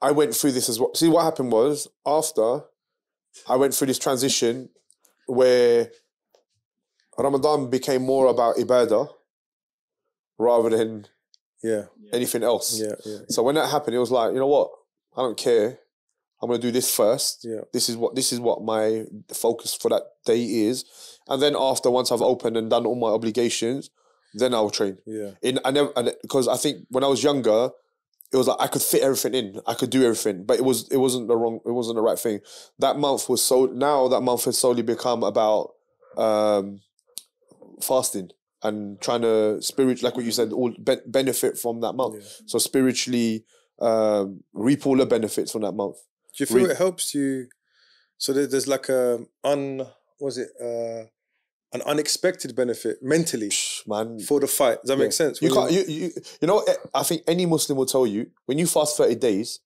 I went through this as well. See, what happened was, after I went through this transition where Ramadan became more about ibadah rather than anything else. So when that happened, it was like, you know what? I don't care. I'm going to do this first. This is what my focus for that day is. And then after, once I've opened and done all my obligations, then I'll train. Because I think when I was younger, it was like I could fit everything in. I could do everything, but it wasn't the right thing. That month has solely become about fasting and trying to like what you said, all benefit from that month. So spiritually reap all the benefits from that month. Do you feel it helps you? So there's like an unexpected benefit mentally, man, for the fight. Does that make sense? You can't. You know. I think any Muslim will tell you, when you fast 30 days,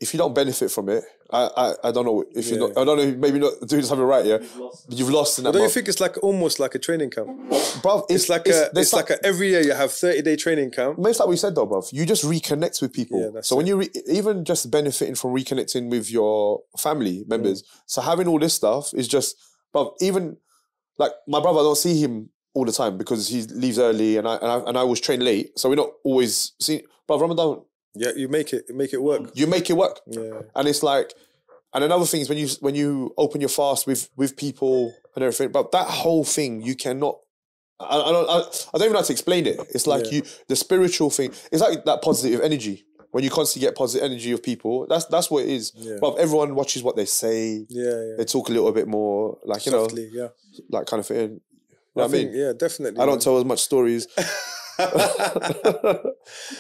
if you don't benefit from it, I don't know if you're not. I don't know. Maybe not doing something right. Yeah, you've lost in that. Don't you think it's like almost like a training camp, bruv? It's like every year you have 30-day training camp. It's like we said though, bruv. You just reconnect with people. So when you even just benefiting from reconnecting with your family members. So having all this stuff is just, bruv. Even like my brother, I don't see him all the time because he leaves early and I always train late. So we're not always seeing. But Ramadan, you make it work. You make it work. And it's like, and another thing is when you open your fast with people and everything. But that whole thing, you cannot. I don't even know how to explain it. It's like the spiritual thing. It's like that positive energy. When you constantly get positive energy of people, that's what it is. But everyone watches what they say. They talk a little bit more, like, you softly, know, like kind of thing. You know what I mean? Yeah, definitely. I don't tell as much stories.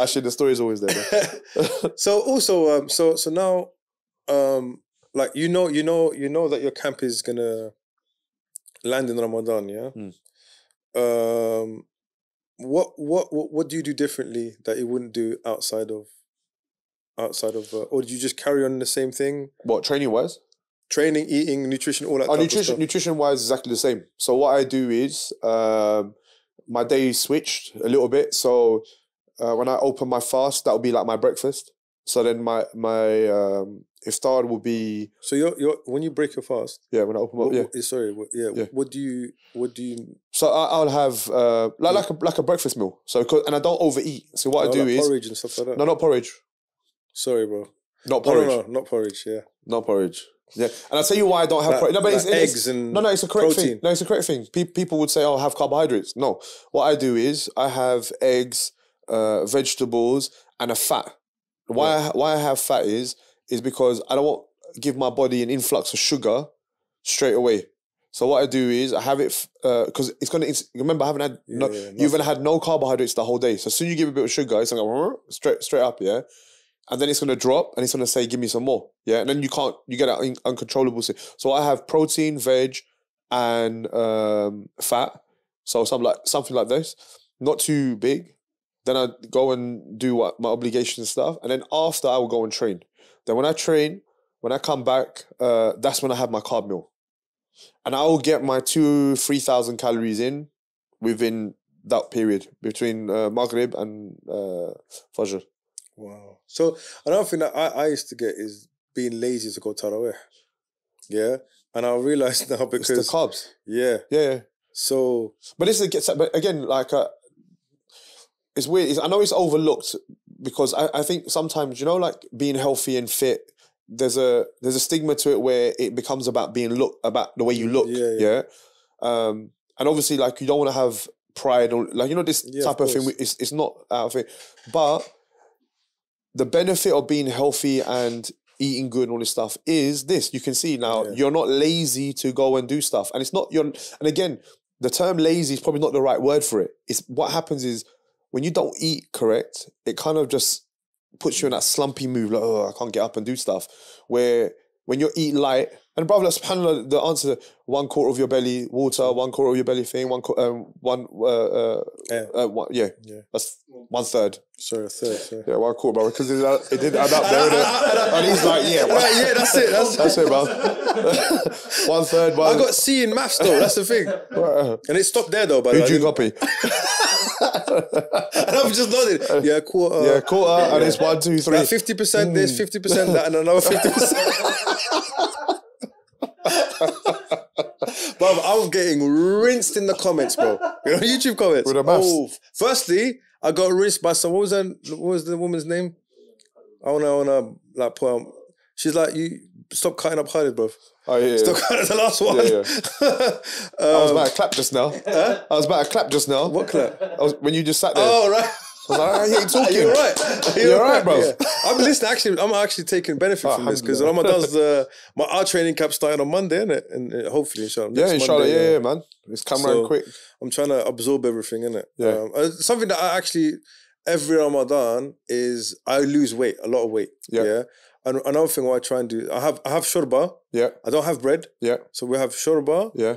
Actually, the story is always there. So also, so now, like you know that your camp is gonna land in Ramadan, yeah. What do you do differently that you wouldn't do outside of, or do you just carry on the same thing? What, training wise? Training, eating, nutrition, all that type of stuff. Nutrition wise, exactly the same. So what I do is my day switched a little bit. So when I open my fast, that'll be like my breakfast. So then my iftar will be. So you're when you break your fast. Yeah, when I open up. What do you? So I'll have like a breakfast meal. So and I don't overeat. So what I do is porridge and stuff like that. No, not porridge. Sorry, bro. Not porridge. No, not porridge. Yeah. Not porridge. Yeah, and I'll tell you why I don't have porridge. No, but it's eggs and it's a correct protein. thing. No, it's a correct thing. People would say, "Oh, have carbohydrates." No, what I do is I have eggs, vegetables, and a fat. Why I have fat is because I don't want to give my body an influx of sugar straight away. So what I do is I have it because it's gonna. Remember, I haven't had you've had no carbohydrates the whole day. So as soon as you give a bit of sugar, it's gonna go straight up, yeah. And then it's going to drop and it's going to say, give me some more. Yeah. And then you get that uncontrollable. So I have protein, veg, and fat. So something like this. Not too big. Then I go and do my obligation stuff. And then after I will go and train. Then when I train, when I come back, that's when I have my carb meal. And I will get my 2,000-3,000 calories in within that period between Maghrib and Fajr. Wow. So another thing that I used to get is being lazy to go Tarawih. Yeah. And I realised now because... It's the carbs. Yeah. So... But again, like... it's weird. I know it's overlooked because I think sometimes, you know, like being healthy and fit, there's a stigma to it where it becomes about about the way you look. Yeah. And obviously, like, you don't want to have pride or, like, you know, this type of thing. It's not out of it. But... the benefit of being healthy and eating good and all this stuff is this. You can see now you're not lazy to go and do stuff. And it's not and again, the term lazy is probably not the right word for it. It's what happens is when you don't eat correct, it kind of just puts you in that slumpy mood, like, oh, I can't get up and do stuff. Where when you eat light, and brother, subhanAllah, the answer, 1/4 of your belly water, 1/4 of your belly thing, that's 1/3. Sorry, a third. Sorry. Yeah, 1/4, bro, because it did add up there, and he's like, that's it. That's it, bro. 1/3. I got C in maths though. That's the thing. And it stopped there though. By who'd you copy? And I'm just nodding. Yeah, quarter. Yeah, quarter, and it's 1, 2, 3. Like 50%, there's 50% that, and another 50%. Bro, I'm getting rinsed in the comments, bro. You know, YouTube comments. With the maths. Oh, firstly, I got rinsed by some. What was the woman's name? I wanna like put on. She's like, you stop cutting up Khalid, bro. Oh yeah. Stop cutting the last one. Yeah. I was about to clap just now. I was about to clap just now. What clap? When you just sat there. Oh right. I was like, I ain't talking. You're right. You're right, bro. Yeah. I'm listening. Actually, I'm actually taking benefit from this because Ramadan's our training camp starting on Monday, innit? And hopefully, inshallah. Yeah, inshallah. Monday, yeah, man. It's come around quick. I'm trying to absorb everything, innit? Yeah. Something that I actually every Ramadan is I lose weight, a lot of weight. Yeah. And another thing what I try and do, I have shorba. Yeah. I don't have bread. Yeah. So we have shorba. Yeah.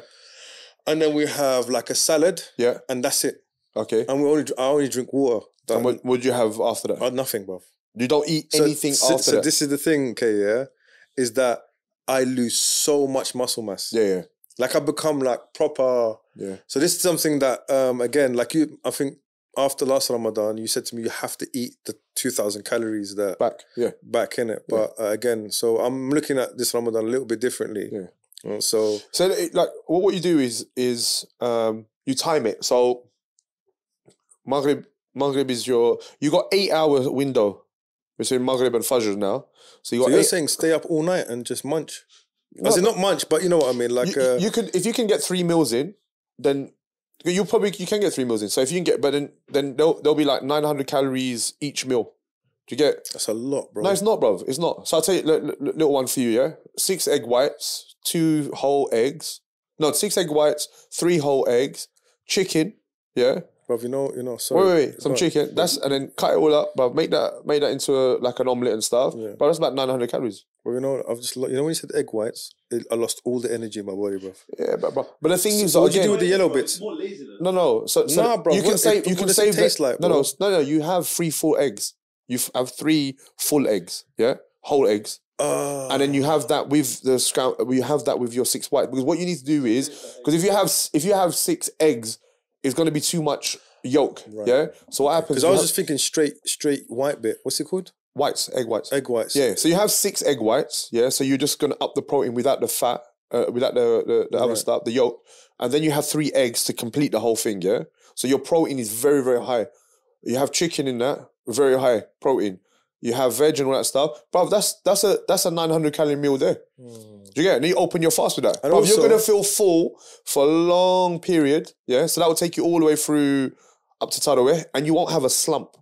And then we have like a salad. Yeah. And that's it. Okay. And I only drink water. And what would you have after that? Nothing, bro. You don't eat anything after that? So this is the thing, okay, yeah? Is that I lose so much muscle mass. Yeah. Like I become like proper... Yeah. So this is something that, again, like you, I think after last Ramadan, you said to me, you have to eat the 2,000 calories that... Back Back in it. But again, so I'm looking at this Ramadan a little bit differently. Yeah. So like what you do is you time it. So Maghrib is you got 8 hour window between Maghrib and Fajr now. So you're saying stay up all night and just munch? As in not munch, but you know what I mean. Like you could, if you can get 3 meals in, then you can get 3 meals in. So if you can get, but then there'll be like 900 calories each meal. Do you get? That's a lot, bro. No, it's not, bro. It's not. So I'll tell you, little one for you, yeah? 6 egg whites, 2 whole eggs. No, 6 egg whites, 3 whole eggs, chicken, yeah? Bro, you know, sorry. Wait. Some chicken. And then cut it all up, bro. Make that into like an omelette and stuff. Yeah. Bro, that's about 900 calories. Well, you know, when you said egg whites, I lost all the energy in my body, bro. Yeah, bro. But the thing is, what do you do with the yellow bits? More lazy than No. So nah, bro. You can save. You can save. Taste like, no. You have 3 full eggs. You have 3 full eggs. Yeah, whole eggs. And then you have that with the you have that with your 6 white. Because what you need to do is, because if you have 6 eggs, it's going to be too much yolk. Right. Yeah. So what happens? Because I was just thinking straight white bit. What's it called? Egg whites. Egg whites. Yeah. So you have 6 egg whites. Yeah. So you're just going to up the protein without the fat, without the other stuff, the yolk, and then you have 3 eggs to complete the whole thing. Yeah. So your protein is very, very high. You have chicken in that, very high protein. You have veg and all that stuff. Bro, that's a 900 calorie meal there. Do you get it? And you open your fast with that. And you're going to feel full for a long period. Yeah. So that will take you all the way through up to Tarawih, and you won't have a slump.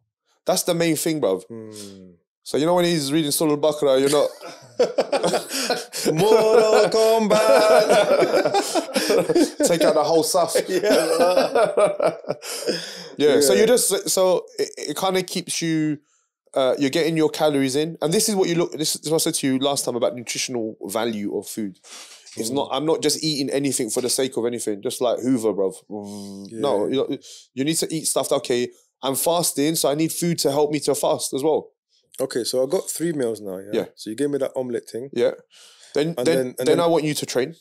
That's the main thing, bro. So you know when he's reading Surah Al-Baqarah, you're not... Mortal Kombat! Take out the whole stuff. Yeah. So you just... So it kind of keeps you... you're getting your calories in. And this is what this is what I said to you last time about nutritional value of food. It's not... I'm not just eating anything for the sake of anything. Just like Hoover, bro. No, you need to eat stuff that, okay, I'm fasting, so I need food to help me to fast as well. Okay, so I got 3 meals now, yeah? So you gave me that omelette thing. Yeah. Then I want you to train.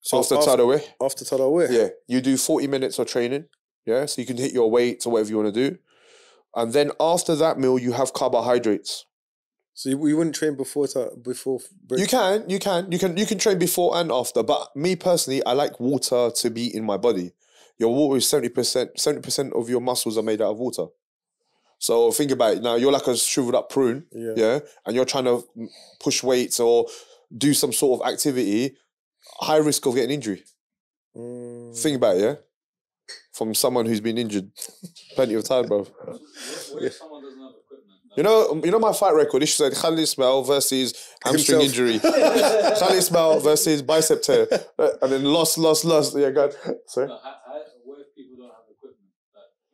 So after Tarawih. After Tarawih? Yeah. You do 40 minutes of training. Yeah. So you can hit your weights or whatever you want to do. And then after that meal, you have carbohydrates. So you wouldn't train before break? You can train before and after. But me personally, I like water to be in my body. Your water is 70%. 70% of your muscles are made out of water. So think about it. Now you're like a shriveled up prune, yeah, and you're trying to push weights or do some sort of activity, high risk of getting injury. Think about it, yeah. From someone who's been injured plenty of time, bro. What if someone doesn't have equipment? You know my fight record. This said Khalid Ismail versus hamstring injury. Khalid Ismail versus bicep tear, and then lost. Yeah, God. Sorry. What if people don't have equipment?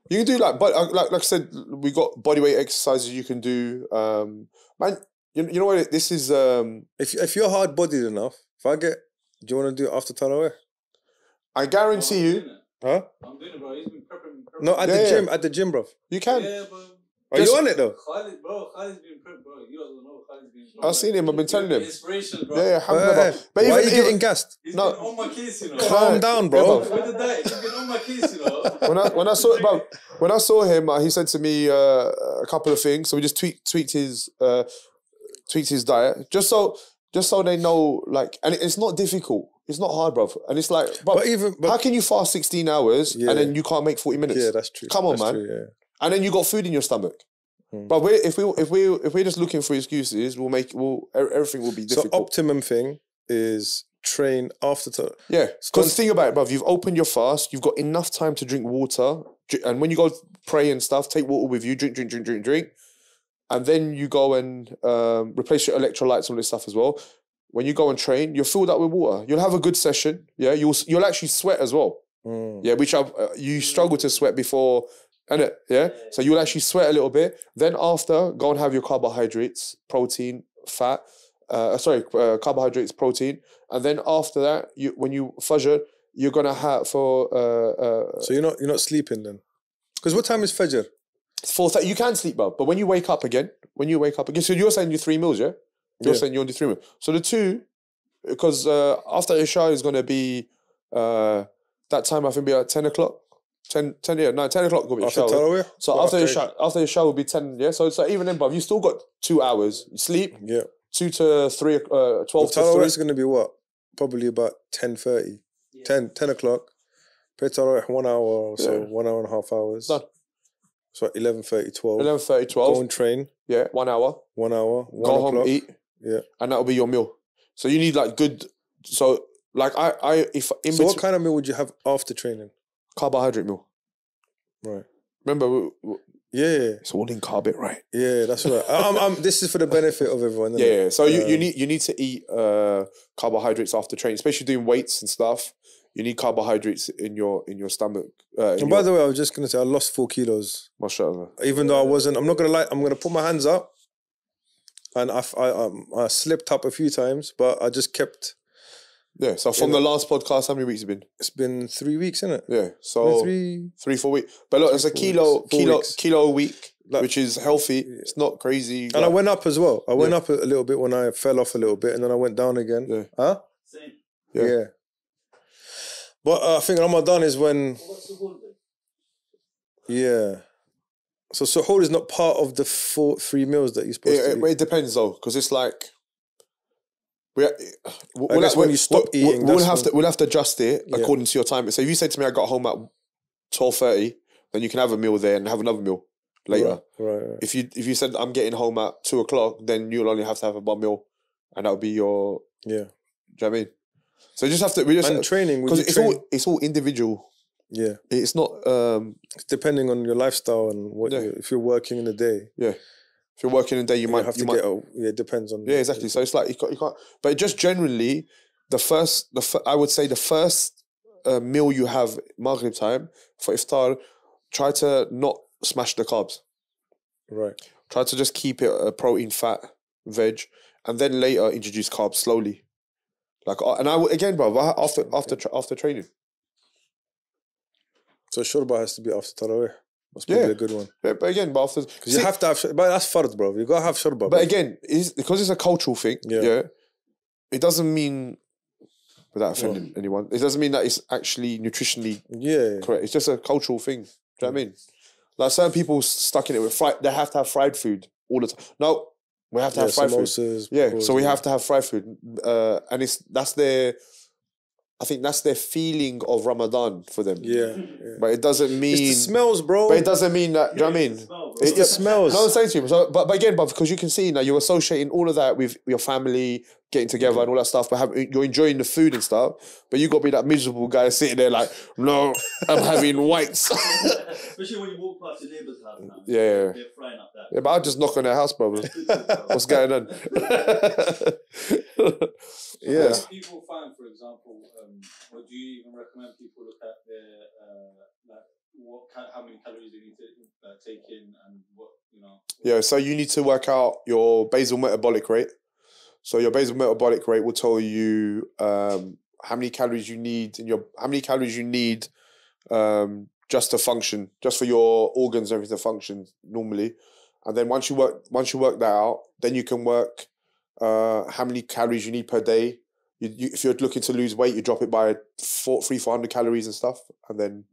You can do like I said, we got bodyweight exercises you can do. Man, you know what? This is if you're hard bodied enough, do you want to do it after Tarawih? I guarantee you. Huh? I'm doing it, bro. He's been prepping. No, at the gym, bro. You can. Yeah, bro. Are you on it though? Khalid's been prep, bro. You don't know Khalid's been prep. I've seen him. I've been telling him. Inspiration, bro. Yeah, alhamdulillah. But why are even you getting gassed? He's been on my case, you know. Calm down, bro. With the diet, he's been on my case, you know. when I saw him, he said to me a couple of things. So we just tweaked his diet, just so they know, like, and it's not difficult. It's not hard, bro. And it's like, bro, how can you fast 16 hours and then you can't make 40 minutes? Yeah, that's true. Come on, man. True, yeah. And then you got food in your stomach. But if we're just looking for excuses, everything will be difficult. So optimum thing is train after. Yeah, because think about it, bruv. You've opened your fast. You've got enough time to drink water, and when you go pray and stuff, take water with you. Drink, and then you go and replace your electrolytes and all this stuff as well. When you go and train, you're filled up with water. You'll have a good session. Yeah, you'll actually sweat as well. Yeah, which you struggle to sweat before. Yeah, so you'll actually sweat a little bit. Then after, go and have your carbohydrates, protein, fat. Carbohydrates, protein, and then after that, when you fajr, you're gonna have for. So you're not sleeping then, because what time is fajr? It's 4:30. You can sleep, bro, but when you wake up again, so you're saying you 3 meals, yeah? You're saying you only 3 meals. So the 2, because after Isha is gonna be that time. I think be at 10 o'clock. 10 o'clock will be after Isha. Tarawih? So after Isha will be 10. Yeah, so even then, bruv, you still got 2 hours. You sleep. Yeah. 2 to 3, 12 to 3. Tarawih is going to be what? Probably about 10:30. Yeah. 10 o'clock. Pray Tarawih 1 hour or so, 1 hour and a half hours. Done. So 11:30, 12. 11:30, 12. Go and train. Yeah, 1 hour. 1 hour. 1 Go o'clock. home, eat. Yeah. And that'll be your meal. So you need like good, so like So what kind of meal would you have after training? Carbohydrate meal. Right. Remember, yeah. it's all in carb, right? Yeah, that's right. This is for the benefit of everyone. Yeah. So you need to eat carbohydrates after training, especially doing weights and stuff. You need carbohydrates in your stomach. And by the way, I was just gonna say I lost 4 kilos. Mashallah. Even though I wasn't, I'm not gonna lie. I'm gonna put my hands up, and I slipped up a few times, but I just kept. Yeah. So from the last podcast, how many weeks have it been? It's been 3 weeks, isn't it? Yeah. So 3-4 weeks. But look, it's a kilo a week, like, which is healthy. Yeah. It's not crazy. And I went up as well. I went up a little bit when I fell off a little bit, and then I went down again. Yeah. Huh? Same. Yeah. But I think Ramadan is when. What's the whole day? Yeah. So suhoor is not part of the 3 meals that you're supposed to eat. It depends though, because it's like. When you stop eating, we'll have to adjust it according to your time. So if you said to me, I got home at 12:30, then you can have a meal there and have another meal later. Right. If you said I'm getting home at 2 o'clock, then you'll only have to have one meal, and that'll be your. Yeah. Do you know what I mean? So you just have to. And training because it's all individual. Yeah. It's not. It's depending on your lifestyle and what if you're working in the day. Yeah. If you're working in the day, you might have to get. It depends on. Yeah, exactly. So it's like you can't. But just generally, I would say the first meal you have Maghrib time for iftar, try to not smash the carbs. Right. Try to just keep it protein, fat, veg, and then later introduce carbs slowly. Like, and I again, bro, after training. So shorba has to be after Tarawih. That's probably a good one. Yeah, but again, because you have to have. But that's fard, bro. You gotta have shorba. But again, because it's a cultural thing. Yeah. It doesn't mean, without offending anyone, it doesn't mean that it's actually nutritionally correct. It's just a cultural thing. Do you know what I mean? Like certain people stuck in it with fried. They have to have fried food all the time. No, we have to have fried food. Yeah, so we have to have fried food, and that's their. I think that's their feeling of Ramadan for them. Yeah. But it doesn't mean... It's the smells, bro. But it doesn't mean that... Do you know what I mean? It's the smells. No, I'm saying to you. So, but again, because you can see now, you're associating all of that with your family, getting together and all that stuff, but you're enjoying the food and stuff, but you got to be that miserable guy sitting there like, no, I'm having whites. Especially when you walk past your neighbour's house now. Yeah. They're frying up that. Yeah, but I'll just knock on their house, brother. What's going on? Yeah. What do people find, for example, or do you even recommend people look at their, how many calories they need to take in and what, Yeah, so you need to work out your basal metabolic rate. So your basal metabolic rate will tell you how many calories you need just to function, just for your organs and everything to function normally. and then once you work that out, then you can work how many calories you need per day. If you're looking to lose weight, you drop it by 400 calories and stuff, and then